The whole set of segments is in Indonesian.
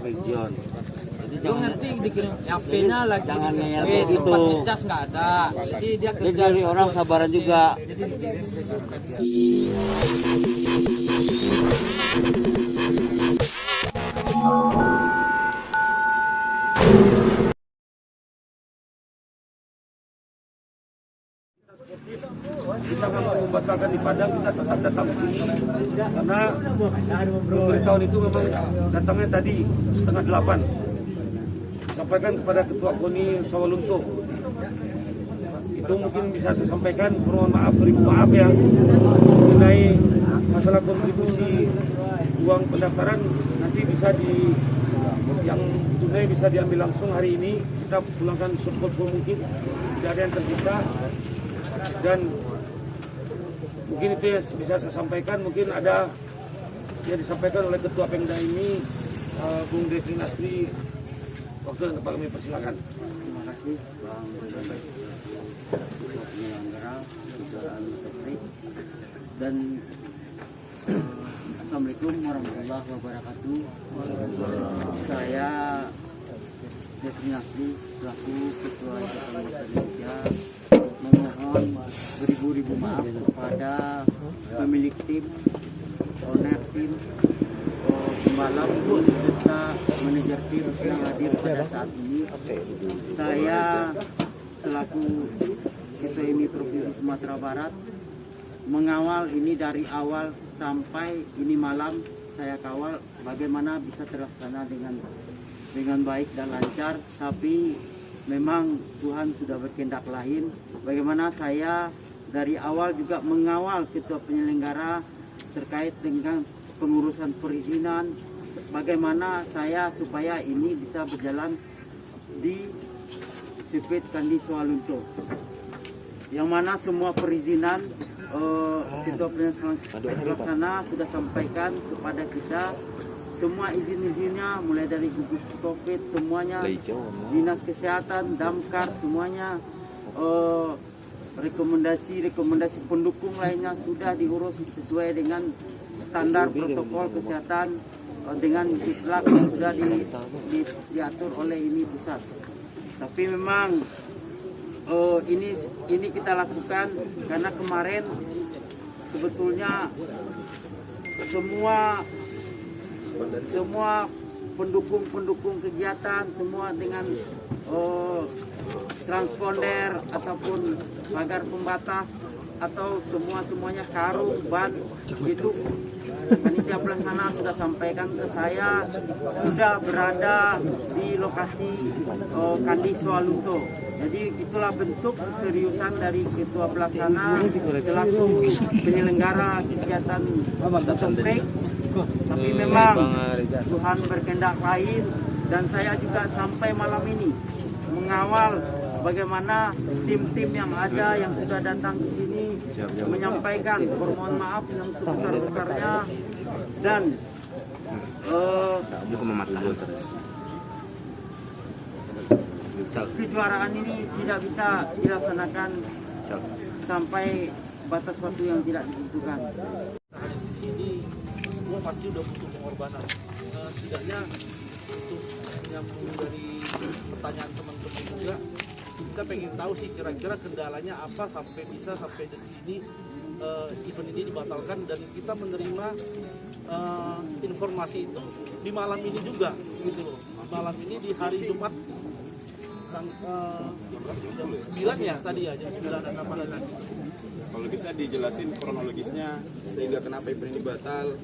region. Jadi Lu ngerti dikirim HP-nya lagi jangan ngeyel tempat gitu. ngecas nggak ada. Jadi dia Dia kerja dari orang sabaran juga. Jadi dikirim ke kerja. Kita memang membatalkan di Padang, kita tetap datang ke sini karena pemberitahuan itu memang datangnya tadi 7:30. Sampaikan kepada Ketua KONI Sawalunto. Itu mungkin bisa saya sampaikan, mohon maaf, beribu maaf ya, mengenai masalah kontribusi uang pendaftaran nanti bisa yang tunai bisa diambil langsung hari ini. Kita pulangkan sepool mungkin, tidak ada yang tersisa. Dan mungkin itu yang bisa saya sampaikan. Mungkin ada yang disampaikan oleh Ketua Pemda ini, Bung Devi Nasri. Waktu dan tempat kami persilakan. Terima kasih Bang penyelenggara kejuaraan Motocross dan Assalamualaikum warahmatullahi wabarakatuh. Saya Devi Nasri selaku Ketua Ikatan Motor Indonesia memohon beribu-ribu maaf kepada pemilik tim, owner tim, pembalap serta manajer tim yang hadir pada saat ini. Saya selaku Ketua IMI Provinsi Sumatera Barat mengawal ini dari awal sampai ini malam. Saya kawal bagaimana bisa terlaksana dengan baik dan lancar, tapi memang Tuhan sudah berkehendak lain. Bagaimana saya dari awal juga mengawal ketua penyelenggara terkait dengan pengurusan perizinan, bagaimana saya supaya ini bisa berjalan di sirkuit Candi Sawalunto, yang mana semua perizinan ketua pelaksana sudah sampaikan kepada kita. Semua izin-izinnya mulai dari gugus COVID semuanya, dinas kesehatan, damkar semuanya, rekomendasi pendukung lainnya sudah diurus sesuai dengan standar protokol kesehatan dengan siklak yang sudah diatur oleh IMI pusat. Tapi memang ini kita lakukan karena kemarin sebetulnya semua pendukung kegiatan semua dengan transponder ataupun pagar pembatas atau semuanya karung ban itu panitia pelaksana sudah sampaikan ke saya sudah berada di lokasi Candi Sawalunto. Jadi itulah bentuk keseriusan dari ketua pelaksana selaku penyelenggara kegiatan Motocross. Tapi memang Tuhan berkehendak lain dan saya juga sampai malam ini mengawal bagaimana tim-tim yang ada yang sudah datang ke sini menyampaikan permohonan maaf yang sebesar-besarnya dan kejuaraan ini tidak bisa dilaksanakan sampai batas waktu yang tidak ditentukan. Di sini semua pasti udah butuh pengorbanan. Setidaknya untuk nyambung dari pertanyaan teman-teman juga, kita pengen tahu sih kira-kira kendalanya apa sampai detik ini event ini dibatalkan, dan kita menerima informasi itu di malam ini juga gitu loh. Malam ini di hari Jumat jam 9 ya tadi ya, jam 9 dan 8. Kalau bisa dijelasin kronologisnya sehingga kenapa event ini batal?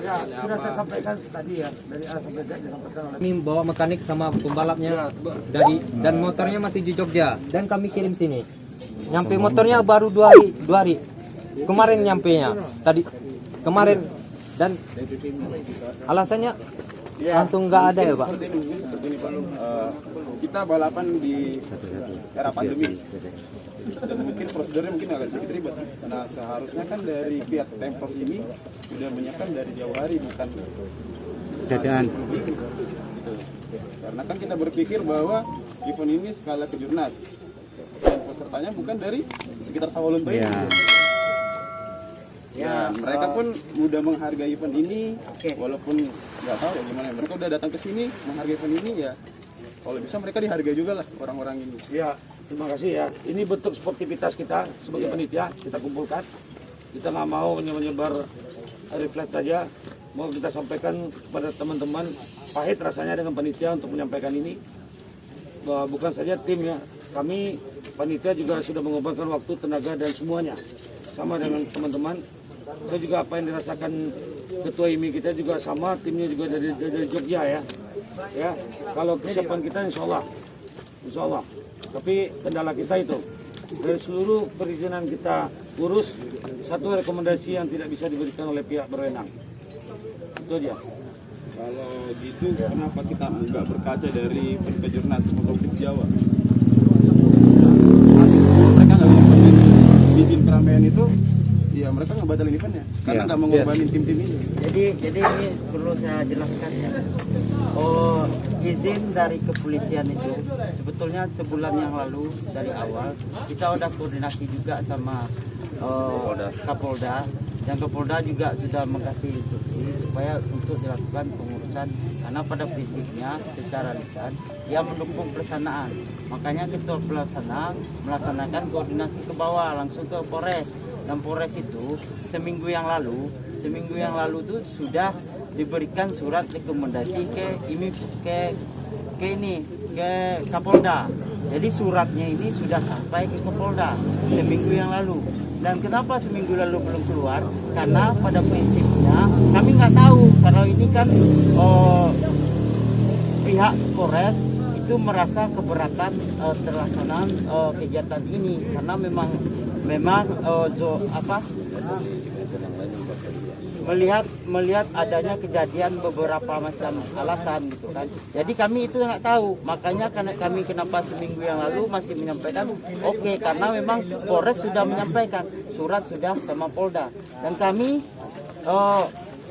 Ya, sudah saya sampaikan tadi ya, dari A sampai Z disampaikan oleh. Kami bawa mekanik sama pembalapnya dan motornya masih di Jogja dan kami kirim sini. Nyampe motornya baru 2 hari. Kemarin nyampenya tadi kemarin dan alasannya langsung nggak ada ya Pak. Seperti ini Pak. Kita balapan di era pandemi. Dan mungkin prosedurnya mungkin agak sedikit ribet. Nah seharusnya kan dari pihak Pemprov ini sudah menyiapkan dari jauh hari, bukan Dadaan. Gitu. Karena kan kita berpikir bahwa event ini skala kejurnas dan pesertanya bukan dari sekitar Sawalunto ini. Ya, mereka pun udah menghargai event ini, Oke. walaupun nggak tahu ya gimana. Mereka udah datang ke sini menghargai event ini ya. Kalau bisa mereka dihargai juga lah orang-orang ini. Ya, terima kasih ya. Ini bentuk sportivitas kita sebagai panitia, kita kumpulkan. Kita nggak mau menyebar refleks saja. Mau kita sampaikan kepada teman-teman, pahit rasanya dengan panitia untuk menyampaikan ini. Bahwa bukan saja tim ya, kami panitia juga sudah mengorbankan waktu, tenaga dan semuanya. Sama dengan teman-teman. Saya juga apa yang dirasakan ketua IMI kita juga sama, timnya juga dari Jogja ya. Ya, kalau kesiapan kita insya Allah. Tapi kendala kita itu dari seluruh perizinan kita urus, satu rekomendasi yang tidak bisa diberikan oleh pihak berwenang. Itu aja. Kalau gitu kenapa kita nggak berkaca dari Kejurnas Motoklip Jawa? Mereka nggak bisa izin keramaian itu, ya mereka nggak batalin eventnya karena nggak mau ngorbanin tim-tim ini. Jadi ini perlu saya jelaskan ya. Izin dari kepolisian itu sebetulnya sebulan yang lalu dari awal kita udah koordinasi juga sama Kapolda, dan Kapolda juga sudah mengkasih instruksi supaya untuk dilakukan pengurusan, karena pada prinsipnya secara lisan dia mendukung pelaksanaan. Makanya ketua pelaksana melaksanakan koordinasi ke bawah langsung ke Polres, dan Polres itu seminggu yang lalu itu sudah diberikan surat rekomendasi ke Kapolda. Jadi suratnya ini sudah sampai ke Kapolda seminggu yang lalu. Dan kenapa seminggu lalu belum keluar? Karena pada prinsipnya kami nggak tahu, karena ini kan pihak Polres itu merasa keberatan terlaksanaan kegiatan ini, karena memang melihat adanya kejadian beberapa macam alasan gitu kan. Jadi kami itu nggak tahu, makanya kami kenapa seminggu yang lalu masih menyampaikan karena memang Polres sudah menyampaikan, surat sudah sama Polda, dan kami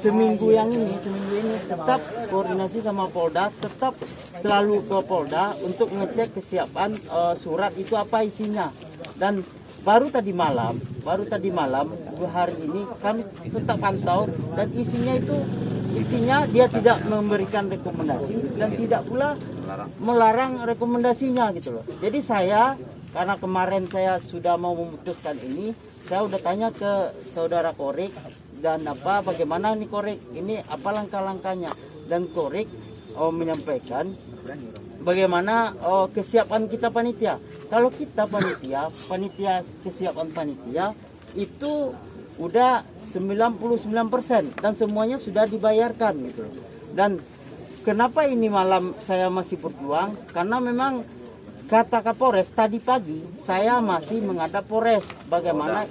seminggu ini tetap koordinasi sama Polda, tetap selalu ke Polda untuk ngecek kesiapan surat itu apa isinya. Dan baru tadi malam 2 hari ini kami tetap pantau, dan intinya dia tidak memberikan rekomendasi dan tidak pula melarang rekomendasinya gitu loh. Jadi karena kemarin saya sudah mau memutuskan ini, saya udah tanya ke saudara Korik dan bagaimana nih Korik, ini apa langkah-langkahnya, dan Korik menyampaikan bagaimana kesiapan kita panitia. Kalau kita panitia kesiapan panitia itu udah 99% dan semuanya sudah dibayarkan gitu. Dan kenapa ini malam saya masih berjuang? Karena memang kata Kapolres tadi pagi saya masih menghadap Polres. Bagaimana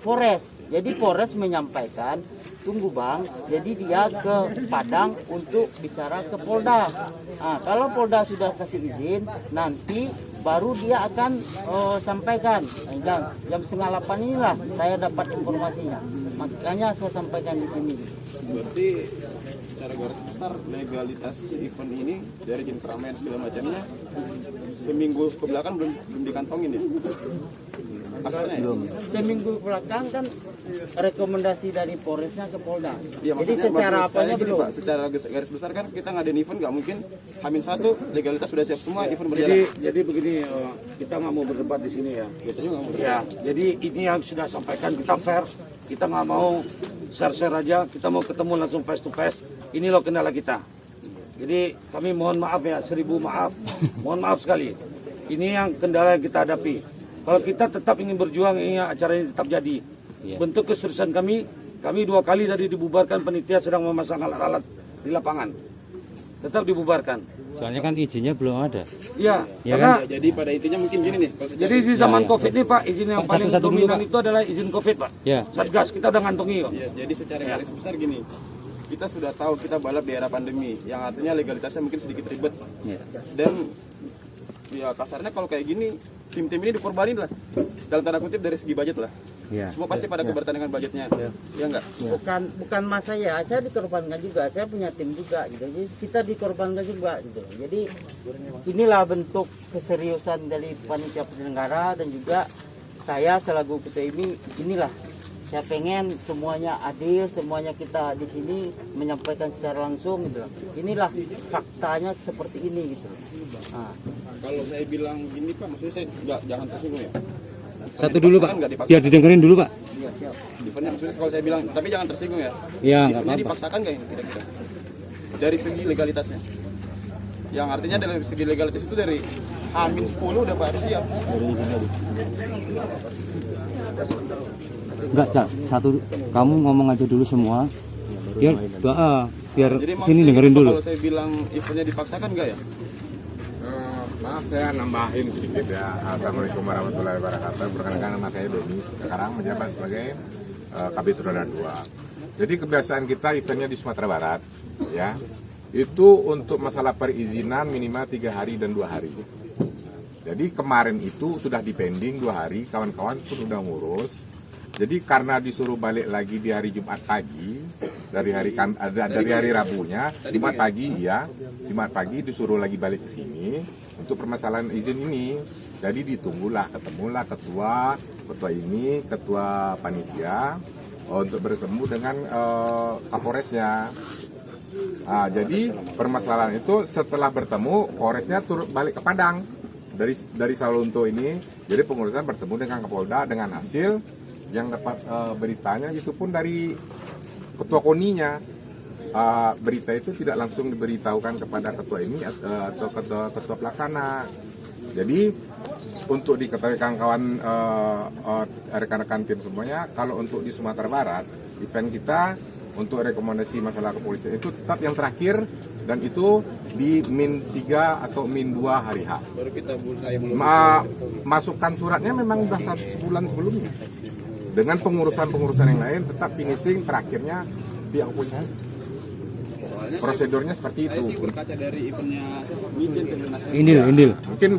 Polres? Jadi Polres menyampaikan, tunggu Bang, jadi dia ke Padang untuk bicara ke Polda. Nah, kalau Polda sudah kasih izin, nanti baru dia akan sampaikan. Dan jam 7:30 inilah saya dapat informasinya. Makanya saya sampaikan di sini. Berarti secara garis besar legalitas event ini dari izin keramaian segala macamnya seminggu kebelakang belum dikantongin ya? Asalnya ya? Seminggu belakang kan rekomendasi dari Polresnya ke Polda. Ya, jadi secara apanya belum? Pak, secara garis besar kan kita ngadain event nggak mungkin H-1 legalitas sudah siap semua, event berjalan. Jadi begini, kita nggak mau berdebat di sini ya. Biasanya nggak mau. Ya, jadi ini yang sudah sampaikan, kita fair, kita nggak mau share-share aja, kita mau ketemu langsung face to face. Ini loh kendala kita. Jadi kami mohon maaf ya, 1000 maaf, mohon maaf sekali. Ini yang kendala yang kita hadapi. Kalau kita tetap ingin berjuang, ini acara ini tetap jadi. Bentuk keseriusan kami 2 kali tadi dibubarkan, panitia sedang memasang alat-alat di lapangan. Tetap dibubarkan. Soalnya kan izinnya belum ada. Iya, Ya karena kan? Jadi pada intinya mungkin gini nih. jadi di zaman COVID ini Pak, izin yang Pak, paling satu-satu dulu, dominan Pak. itu adalah izin COVID Pak. Ya. Satgas, kita udah ngantongi kok. Ya, jadi secara garis besar gini. Kita sudah tahu kita balap di era pandemi, yang artinya legalitasnya mungkin sedikit ribet. Dan ya kasarnya kalau kayak gini, tim-tim ini dikorbanin lah. Dalam tanda kutip dari segi budget lah. Semua pasti pada keberatan dengan budgetnya. Ya enggak? Bukan mas saya dikorbankan juga, saya punya tim juga gitu. Jadi kita dikorbankan juga gitu. Jadi inilah bentuk keseriusan dari panitia penyelenggara, dan juga saya selaku ketua ini, inilah Saya pengen semuanya adil, semuanya kita di sini menyampaikan secara langsung gitu. Inilah faktanya seperti ini gitu. Nah, Kalau saya bilang gini Pak, maksudnya saya jangan tersinggung ya. Satu dulu Pak, Kan nggak dipaksakan. biar didengerin dulu Pak. iya siap. Eventnya maksudnya kalau saya bilang, tapi jangan tersinggung ya. Iya, nggak Eventnya apa-apa. dipaksakan nggak ini kira-kira? Dari segi legalitasnya. Yang artinya dari segi legalitas itu dari H-10 udah Pak harus siap. Enggak, Cak. Satu, kamu ngomong aja dulu semua. Biar biar Jadi sini maksudnya dengerin gitu, dulu. kalau saya bilang eventnya dipaksakan nggak ya? Maaf saya nambahin sedikit ya. Assalamualaikum warahmatullahi wabarakatuh. Perkenalkan nama saya Doni, sekarang menjabat sebagai Kabid Roda 2. Jadi kebiasaan kita eventnya di Sumatera Barat ya. Itu untuk masalah perizinan minimal 3 hari dan 2 hari. Jadi kemarin itu sudah dipending 2 hari, kawan-kawan pun sudah ngurus. Jadi karena disuruh balik lagi di hari Jumat pagi, dari hari Rabunya, Jumat pagi ya, Jumat pagi disuruh lagi balik ke sini untuk permasalahan izin ini. Jadi ditunggulah, ketemulah ketua ini, ketua panitia untuk bertemu dengan Kapolresnya. Nah, jadi permasalahan itu setelah bertemu, Polresnya turut balik ke Padang dari Salunto ini. Jadi pengurusan bertemu dengan Kapolda dengan hasil yang dapat beritanya itu pun dari ketua koninya. Berita itu tidak langsung diberitahukan kepada ketua ini atau ketua pelaksana. Jadi untuk diketahui kawan-kawan rekan-rekan tim semuanya, kalau untuk di Sumatera Barat event kita untuk rekomendasi masalah kepolisian itu tetap yang terakhir dan itu di -3 atau -2 hari H. Baru kita mulai Masukkan suratnya memang sudah sebulan sebelumnya. Dengan pengurusan yang lain tetap finishing terakhirnya pihak kepolisian. Prosedurnya seperti itu. Saya sih berkaca dari eventnya Mijen ke Dinas Indil. Mungkin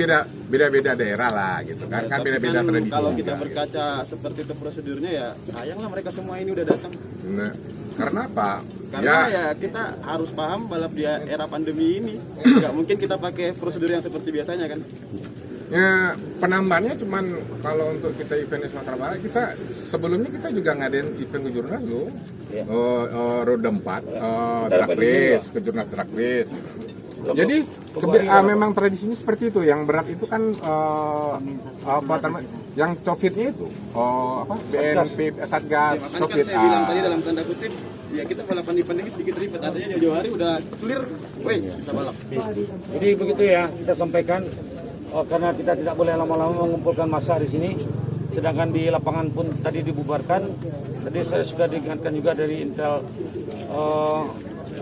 beda-beda daerah lah gitu kan. Kan beda-beda tradisi. Kalau kita juga. berkaca seperti itu prosedurnya ya sayanglah mereka semua ini udah datang. Nah, karena apa? Karena ya kita harus paham balap di era pandemi ini nggak mungkin kita pakai prosedur yang seperti biasanya kan. Ya, penambahannya cuman kalau untuk kita event di Sumatera Barat kita sebelumnya kita juga ngadain event kejurnas loh. Roda 4 track race, kejurnas track race. Jadi memang tradisinya seperti itu. Yang berat itu kan yang COVID-nya itu BNP Satgas Makanya kan COVID. saya bilang tadi dalam tanda kutip ya kita balapan di pandemi sedikit ribet artinya jauh-jauh hari udah clear, woi bisa balap. Jadi begitu ya, kita sampaikan karena kita tidak boleh lama-lama mengumpulkan massa di sini. Sedangkan di lapangan pun tadi dibubarkan. Tadi saya sudah diingatkan juga dari Intel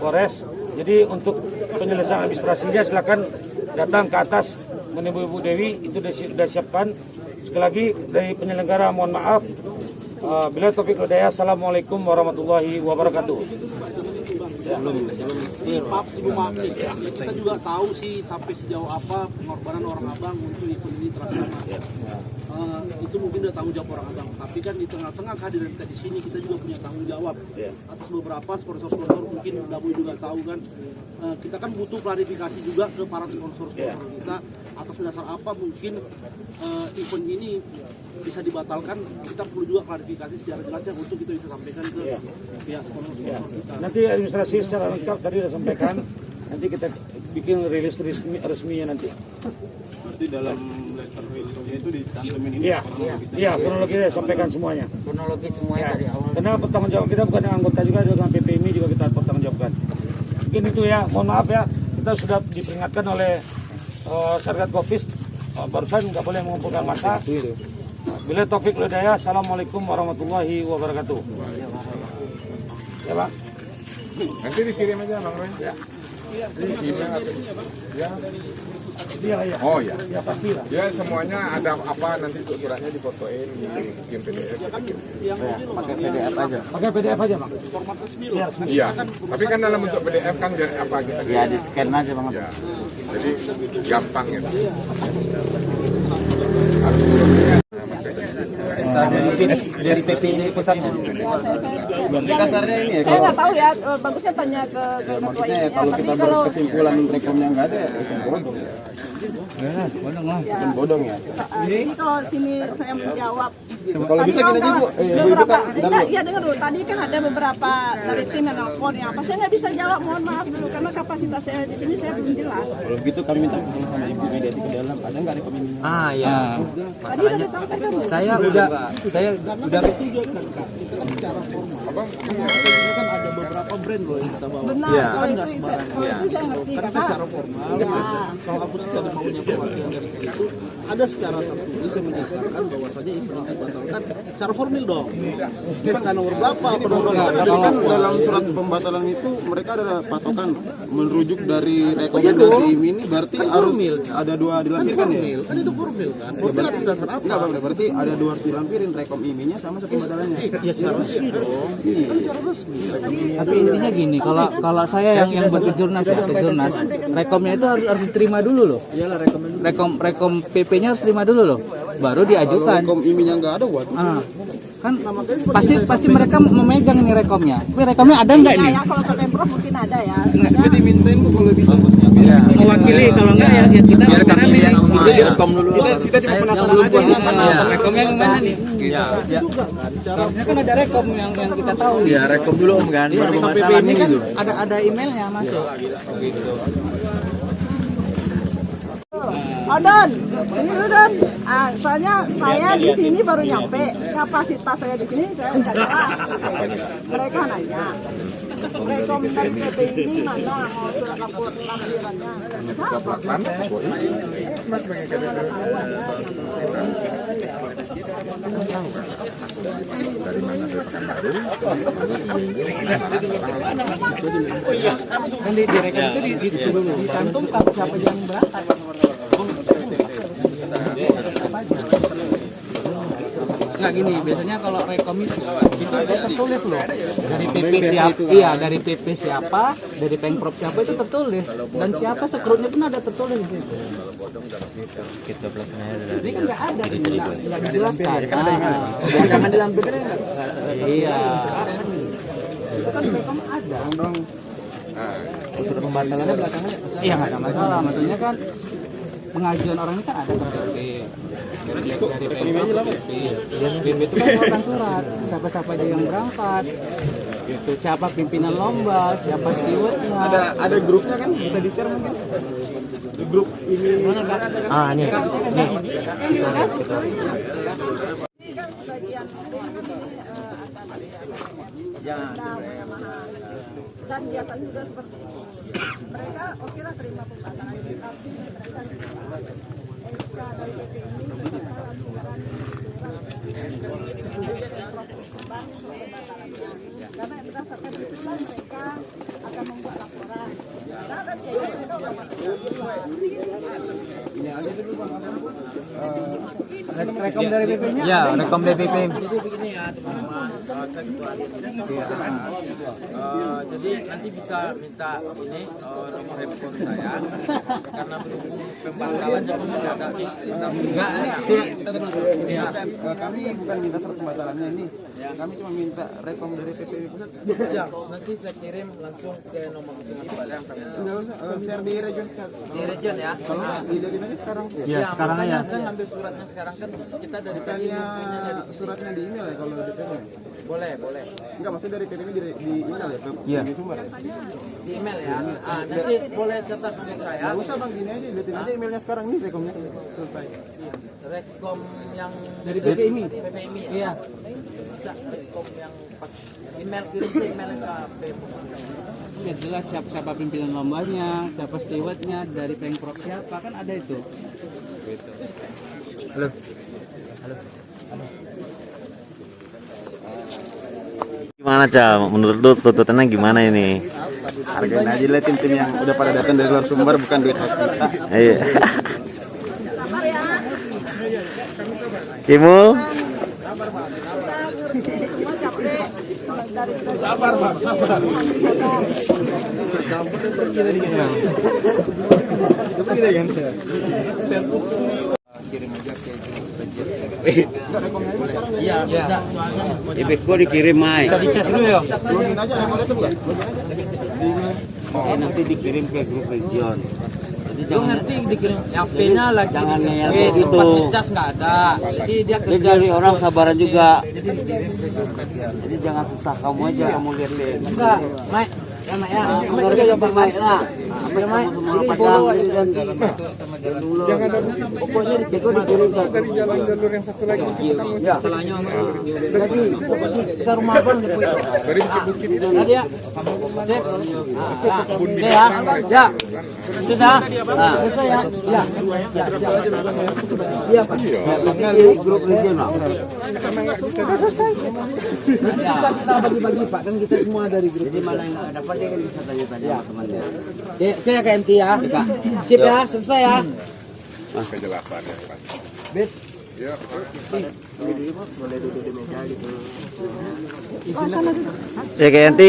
Polres. Jadi untuk penyelesaian administrasinya silakan datang ke atas menemui Ibu Dewi, itu sudah siapkan. Sekali lagi dari penyelenggara mohon maaf. Bila Taufik Hidayah, Assalamualaikum warahmatullahi wabarakatuh. Maaf sebelum maafin, kita juga tahu sih sampai sejauh apa pengorbanan orang Abang untuk event ini terlaksana. Itu mungkin udah tanggung jawab orang Abang, tapi kan di tengah-tengah kehadiran kita di sini kita juga punya tanggung jawab atas beberapa sponsor-sponsor, mungkin Dabu juga tahu kan. Kita kan butuh klarifikasi juga ke para sponsor-sponsor kita atas dasar apa mungkin event ini bisa dibatalkan. Kita perlu juga klarifikasi secara jelasnya untuk kita bisa sampaikan ke pihak sponsor-sponsor kita. Nanti administrasi secara lengkap tadi sudah sampaikan. Nanti kita bikin rilis resminya nanti. Berarti dalam letter release-nya itu dicantumin ini Iya, kronologi saya sampaikan semuanya. Kronologi semuanya dari awal. Karena pertanggung jawab kita bukan yang anggota juga dengan PPMI juga kita pertanggungjawabkan. Mungkin itu ya, mohon maaf ya, kita sudah diperingatkan oleh Satgas Covid barusan nggak boleh mengumpulkan massa. Bila Taufik Hidayah, Assalamualaikum warahmatullahi wabarakatuh. Ya Pak. nanti dikirim aja Bang Roy. Ya. Email atau ya. Iya. Oh ya. Ya pasti lah. Ya semuanya ada apa nanti untuk suratnya difotoin dikirim PDF. Pakai PDF aja. Pakai PDF aja Bang. Format resmi loh. Iya. Tapi kan dalam bentuk PDF kan biar apa kita. Ya di scan aja Bang. Ya. Jadi gampang gitu. Dari PPI pusatnya. kasarnya ini ya Saya nggak tahu ya, bagusnya tanya ke ketua ini. kalau kita berkesimpulan rekomnya nggak ada ya kesimpulan Bukan bodong ya. Ini kalau sini saya menjawab. Kalau bisa gini aja Bu. Ibu kan Iya dengar dulu. Tadi kan ada beberapa dari tim yang nelfon yang apa. Saya nggak bisa jawab. Mohon maaf dulu karena kapasitas saya di sini saya belum jelas. Kalau begitu kami minta sama Ibu mediasi ke dalam. Ada nggak rekomendasi? Ah ya. Tadi udah disampaikan. Saya udah Itu juga kan Kak, kita kan secara formal. Kita kan ada beberapa brand loh yang kita bawa. Benar. Iya. Kita kan nggak sembarangan. Kalau itu saya ngerti. Karena kan secara formal, kalau aku sih tadi maunya perwakilan dari itu ada secara tertulis yang menyatakan bahwasanya event itu dibatalkan secara formal dong. SK nomor berapa? Tapi kan dalam surat pembatalan itu mereka ada patokan merujuk dari rekomendasi ini berarti harus ada dua dilampirkan ya? Kan itu formal kan. Formal atas dasar apa? Enggak Bang, berarti ada dua harus dilampirin rekom IMI-nya sama pembatalannya. Ya secara resmi dong. Kan secara resmi. Tapi intinya gini, kalau saya yang buat ke jurnas rekomnya itu harus diterima dulu loh. Iyalah rekom PP-nya harus terima dulu loh, baru diajukan. Rekom IMI-nya nggak ada, waduh. Kan pasti mereka memegang nih rekomnya. Tapi rekomnya ada nggak nih? Ya kalau ke Pemprov mungkin ada ya. Jadi dimintain Bu kalau bisa. Mewakili, kalau nggak ya kita biar kami bilang semua ya. Direkom dulu. Kita cuma penasaran aja ya. rekomnya gimana nih? Harusnya kan ada rekom yang kita tahu. Iya, rekom dulu Om kan. Baru pembatalan ini kan ada emailnya masuk. Oh Don, ini dulu Don. Soalnya saya di sini baru nyampe. Kapasitas saya di sini saya udah jelas. Mereka nanya. Rekom dari PP ini mana mau surat lampirannya? Dari mana dari Pekanbaru, Kan di rekom itu dicantumkan siapa yang berangkat. Nggak gini, biasanya kalau rekom itu ada tertulis loh dari PP siapa, iya dari PP siapa, dari Pemprov siapa itu tertulis dan siapa sekrutnya pun ada tertulis di situ. Kita pelaksanaannya dari Ini kan nggak ada, nggak dijelaskan. Jangan dilampirkan nggak. Iya. Itu kan rekom ada. unsur pembatalannya belakangan. Iya nggak ada masalah, maksudnya kan pengajuan orang ini kan ada PP dari Pemprov PP itu kan mengeluarkan surat siapa aja yang berangkat itu, siapa pimpinan lomba, siapa stewardnya. Ada grupnya kan, bisa di share mungkin di grup ini. Nih dan biasanya juga seperti itu. Mereka oke lah terima pembatalan, tapi mereka juga SK dari PP ini mereka lakukan karena berdasarkan itulah mereka akan membuat laporan. Nah, kan ya mereka udah Rekom dari PP-nya? Ya, rekom BPP. Jadi begini ya teman-teman, saya ketua jadi nanti bisa minta ini nomor handphone saya karena berhubung pembatalannya mendadak kita Kami bukan minta surat pembatalannya ini. Kami cuma minta rekom dari PP pusat. siap. Nanti saya kirim langsung ke nomor masing-masing yang kami minta. Enggak usah share di region sekarang. Di region ya. Kalau dijadiin aja sekarang. Ya, sekarang makanya aja. saya ngambil suratnya sekarang kan kita dari tadi Tadinya punya dari sini. suratnya di email ya kalau DPP. Boleh. Enggak, maksudnya dari PP di email ya, Iya. di sumber. Di email ya. Nanti boleh cetak nama saya. Enggak usah Bang, gini aja, liatin aja emailnya sekarang nih rekomnya. Selesai. Rekom yang Dari PPMI? PPMI ya. Iya. Tidak, rekom yang email kirim ke email ke Pemprov. Ya jelas siapa pimpinan lombanya, siapa stewardnya, dari Pemprov siapa, kan ada itu. Halo. Gimana Cak? Menurut lu tuntutannya gimana ini? Hargain aja lah tim yang udah pada datang dari luar sumber, bukan duit sos kita. Iya. Kimul? Sabar, Bang, sabar. Kirim aja ke Iya, tidak soalnya Ibeko dikirim, Mai. Bisa dicas dulu ya. Login aja rekomnya tuh, Bang. Nanti dikirim ke grup region. Lu ngerti dikirim HP-nya lagi jangan ngeyel gitu. gitu. Tempat ngecas nggak ada. Jadi dia kerja Jadi orang sabaran juga. Jadi dikirim ke grup kerja. Jadi jangan susah kamu aja kamu lihat-lihat. Enggak, Mak. Ya, Mak ya. Benar juga Bang Mai lah. Ya, Mak. Semua padang ini kan. Jangan ada Pokoknya dikiko dikirim dari jalan-jalur yang satu lagi. Ya. Salahnya Lagi ke rumah Bang gitu. Dari bukit itu. Tadi ya. Sip. Oke ya. Ya. Sudah. Selesai ya. Ya. Iya, Pak. Di grup regional. Bisa kita bagi-bagi Pak, kan kita semua dari grup. Jadi mana yang nggak dapat dia kan bisa tanya-tanya sama temannya. Oke ya KMT ya. Sip ya, selesai ya. Kejelasan ya. Bet. Ya, Boleh duduk di meja gitu. Ya KNT.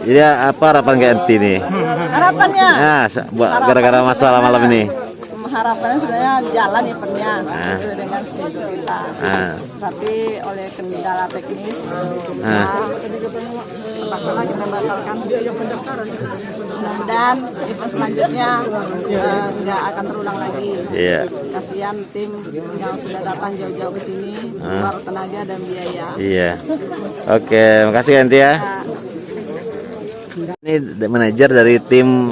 Jadi apa harapan KNT nih? Harapannya Nah, gara-gara masalah malam ini. harapannya sebenarnya jalan eventnya sesuai dengan schedule kita. Tapi oleh kendala teknis, terpaksa kita batalkan. Mudah-mudahan event selanjutnya nggak akan terulang lagi. Iya. Kasihan tim yang sudah datang jauh-jauh ke sini, keluar tenaga dan biaya. Iya. Oke, makasih KNT ya. Ini manajer dari tim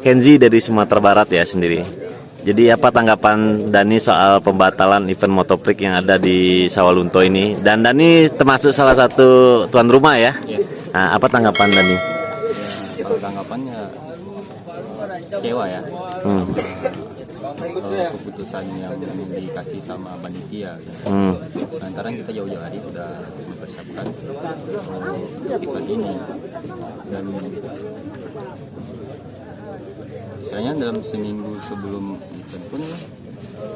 Kenzi dari Sumatera Barat ya sendiri. Jadi apa tanggapan Dani soal pembatalan event Motoprix yang ada di Sawalunto ini? Dan Dani termasuk salah satu tuan rumah ya? Nah, apa tanggapan Dani? Kalau tanggapannya kecewa ya. Keputusan yang dikasih sama panitia. Lantaran kita jauh-jauh hari sudah mempersiapkan event ini dan misalnya dalam seminggu sebelum event pun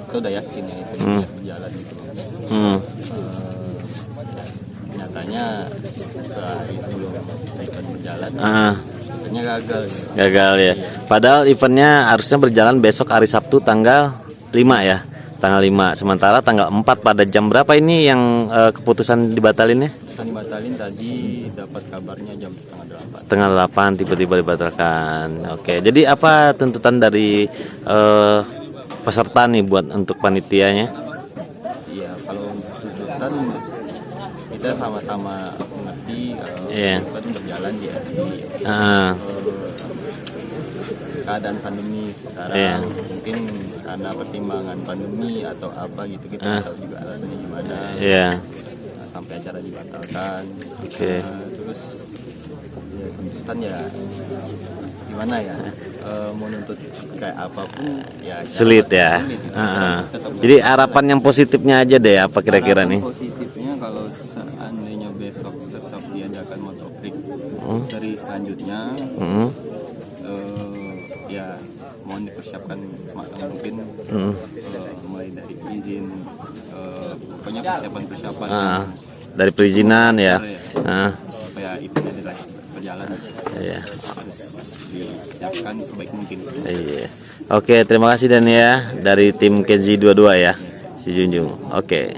kita udah yakin ya event berjalan gitu. Nyatanya sehari sebelum event berjalan eventnya gagal gitu. Gagal ya. Padahal eventnya harusnya berjalan besok hari Sabtu tanggal 5 ya. Tanggal 5. Sementara tanggal 4 pada jam berapa ini yang keputusan dibatalinnya? Keputusan dibatalin tadi dapat kabarnya jam setengah 8. Setengah 8 tiba-tiba dibatalkan. Oke, jadi apa tuntutan dari peserta nih buat untuk panitianya? Iya, kalau tuntutan kita sama-sama mengerti event berjalan di keadaan pandemi sekarang. Mungkin karena pertimbangan pandemi atau apa gitu, kita nggak tahu juga alasannya gimana. Sampai acara dibatalkan. Terus ya tuntutan ya gimana ya, mau nuntut kayak apapun ya sulit ya. Jadi harapan yang positifnya aja deh, apa kira-kira nih? Positifnya kalau seandainya besok tetap diadakan Motoprix seri selanjutnya, ya mohon dipersiapkan semaksimal mungkin, mulai dari izin, pokoknya persiapan dari perizinan ya. Supaya eventnya berjalan harus disiapkan sebaik mungkin. Oke, terima kasih Dan ya dari tim Kenzi 22 ya, si Junjung. Oke.